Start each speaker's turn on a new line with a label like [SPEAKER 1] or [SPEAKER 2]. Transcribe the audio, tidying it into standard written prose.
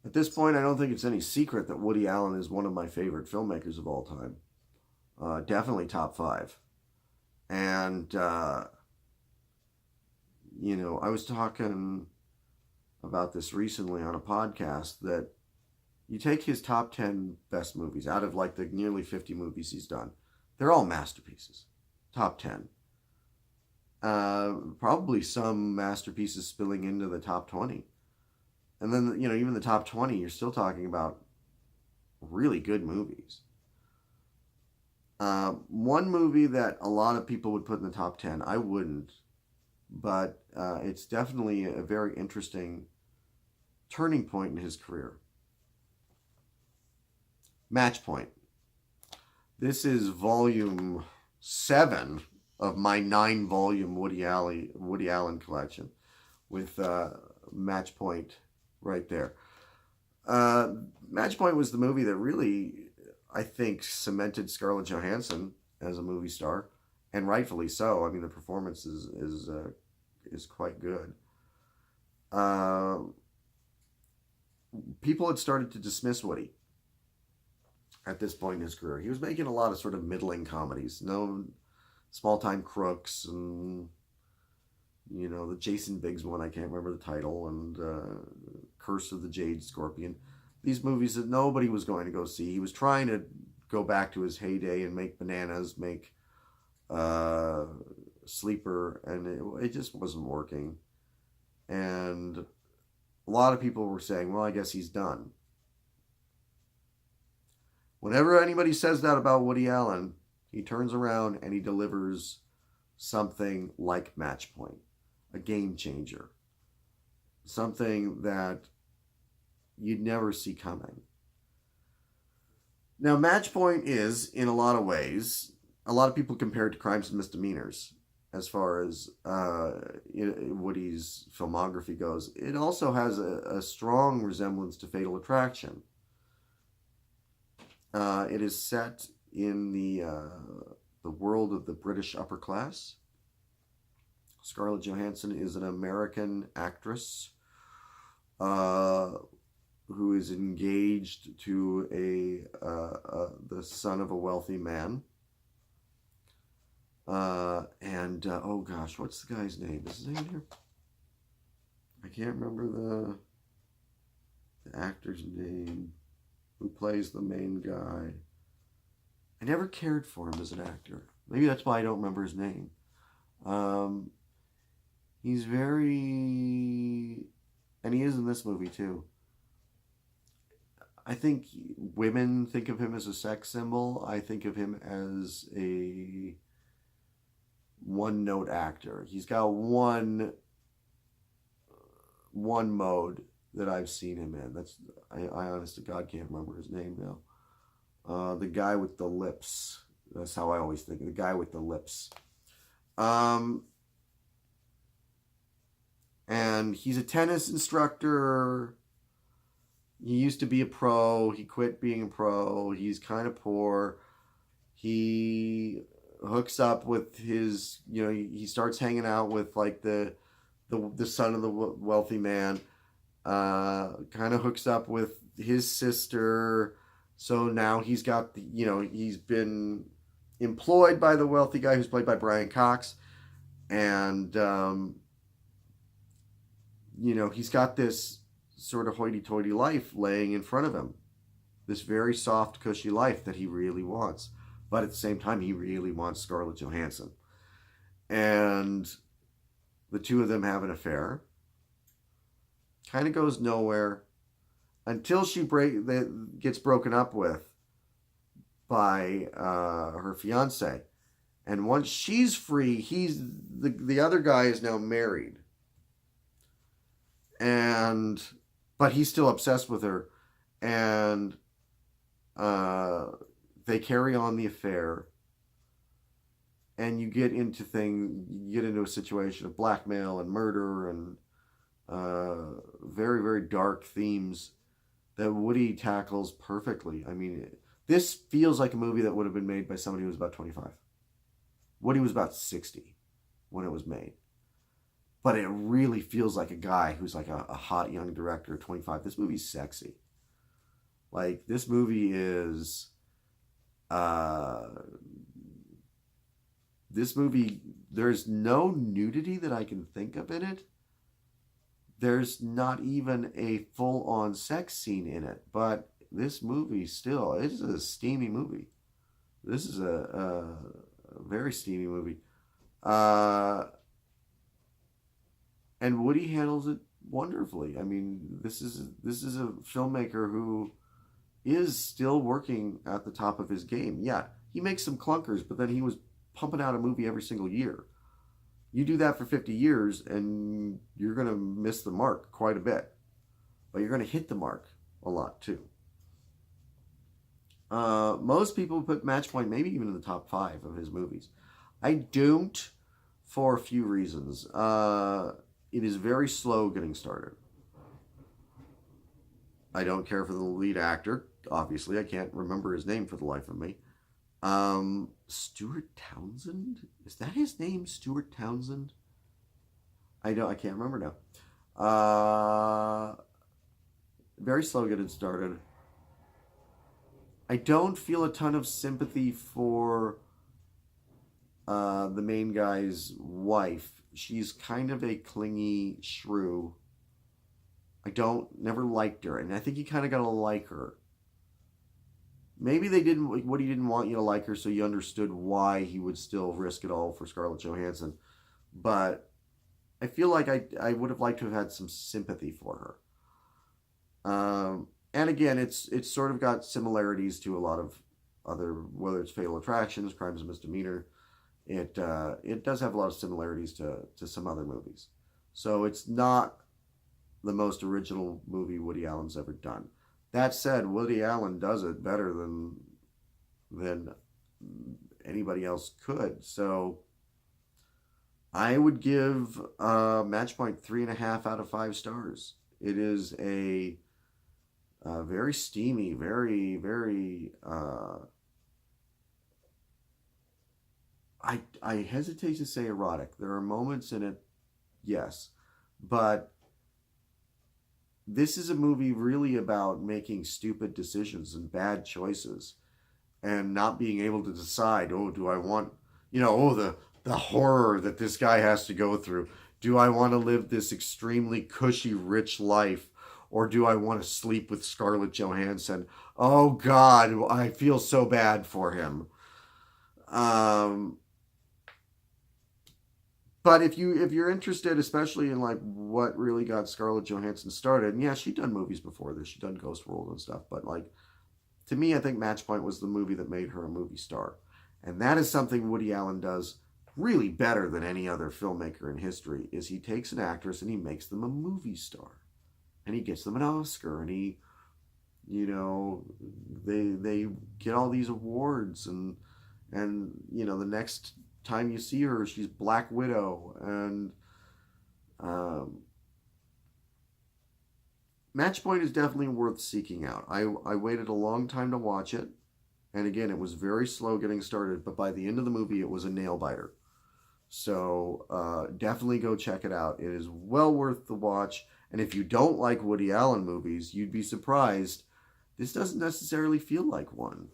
[SPEAKER 1] At this point, I don't think it's any secret that Woody Allen is one of my favorite filmmakers of all time. Definitely top five. And, I was talking about this recently on a podcast that you take his top 10 best movies out of like the nearly 50 movies he's done, they're all masterpieces. Top 10. Probably some masterpieces spilling into the top 20. And then, even the top 20, you're still talking about really good movies. One movie that a lot of people would put in the top 10, I wouldn't, but it's definitely a very interesting turning point in his career. Match Point. This is volume 7 of my 9-volume Woody Allen collection, with Match Point right there. Match Point was the movie that really, I think, cemented Scarlett Johansson as a movie star, and rightfully so. I mean, the performance is quite good. People had started to dismiss Woody at this point in his career. He was making a lot of sort of middling comedies, no Small Time Crooks, and the Jason Biggs one, I can't remember the title, and Curse of the Jade Scorpion. These movies that nobody was going to go see. He was trying to go back to his heyday and make Bananas, make Sleeper, and it just wasn't working. And a lot of people were saying, well, I guess he's done. Whenever anybody says that about Woody Allen, he turns around and he delivers something like Match Point, a game changer, something that you'd never see coming. Now, Match Point is, in a lot of ways, a lot of people compare it to Crimes and Misdemeanors as far as Woody's filmography goes. It also has a strong resemblance to Fatal Attraction. It is set in the world of the British upper class. Scarlett Johansson is an American actress who is engaged to the son of a wealthy man. Oh gosh, what's the guy's name? Is his name here? I can't remember the actor's name who plays the main guy. I never cared for him as an actor. Maybe that's why I don't remember his name. He's very... And he is in this movie too. I think women think of him as a sex symbol. I think of him as a one-note actor. He's got one mode that I've seen him in. I honest to God can't remember his name now. The guy with the lips. That's how I always think of the guy with the lips. And he's a tennis instructor. He used to be a pro. He quit being a pro. He's kind of poor. He hooks up with his, he starts hanging out with like the son of the wealthy man. Kind of hooks up with his sister. So now he's got he's been employed by the wealthy guy who's played by Brian Cox. And, he's got this sort of hoity-toity life laying in front of him. This very soft, cushy life that he really wants. But at the same time, he really wants Scarlett Johansson. And the two of them have an affair. Kind of goes nowhere until she gets broken up with by her fiance. And once she's free, the other guy is now married. But he's still obsessed with her. And they carry on the affair. And you get into a situation of blackmail and murder and very, very dark themes that Woody tackles perfectly. I mean, this feels like a movie that would have been made by somebody who was about 25. Woody was about 60 when it was made. but it really feels like a guy who's like a hot young director, 25. This movie's sexy. Like, this movie is, there's no nudity that I can think of in it. There's not even a full-on sex scene in it, but this movie still, it is a steamy movie. This is a very steamy movie. And Woody handles it wonderfully. I mean, this is a filmmaker who is still working at the top of his game. Yeah, he makes some clunkers, but then he was pumping out a movie every single year. You do that for 50 years and you're going to miss the mark quite a bit. But you're going to hit the mark a lot too. Most people put Match Point maybe even in the top 5 of his movies. I don't, for a few reasons. It is very slow getting started. I don't care for the lead actor. Obviously, I can't remember his name for the life of me. Stuart Townsend? Is that his name, Stuart Townsend? I can't remember now. Very slow getting started. I don't feel a ton of sympathy for the main guy's wife. She's kind of a clingy shrew. Never liked her, and I think you kind of gotta like her. Maybe Woody didn't want you to like her, so you understood why he would still risk it all for Scarlett Johansson. But I feel like I would have liked to have had some sympathy for her. And again, it's sort of got similarities to a lot of other, whether it's Fatal Attractions, Crimes and Misdemeanor. It does have a lot of similarities to some other movies. So it's not the most original movie Woody Allen's ever done. That said, Woody Allen does it better than anybody else could. So I would give Match Point 3.5 out of 5 stars. It is a very steamy, very, very... I hesitate to say erotic. There are moments in it, yes. But this is a movie really about making stupid decisions and bad choices and not being able to decide, do I want, the horror that this guy has to go through. Do I want to live this extremely cushy, rich life, or do I want to sleep with Scarlett Johansson? Oh God, I feel so bad for him. But if you're interested, especially in like what really got Scarlett Johansson started, and yeah, she'd done movies before this, she'd done Ghost World and stuff, but like, to me, I think Match Point was the movie that made her a movie star. And that is something Woody Allen does really better than any other filmmaker in history, is he takes an actress and he makes them a movie star. And he gets them an Oscar, and he, they get all these awards, and the next time you see her, she's Black Widow, and Match Point is definitely worth seeking out. I waited a long time to watch it, and again, it was very slow getting started, but by the end of the movie, it was a nail biter. So definitely go check it out. It is well worth the watch, and if you don't like Woody Allen movies, you'd be surprised. This doesn't necessarily feel like one.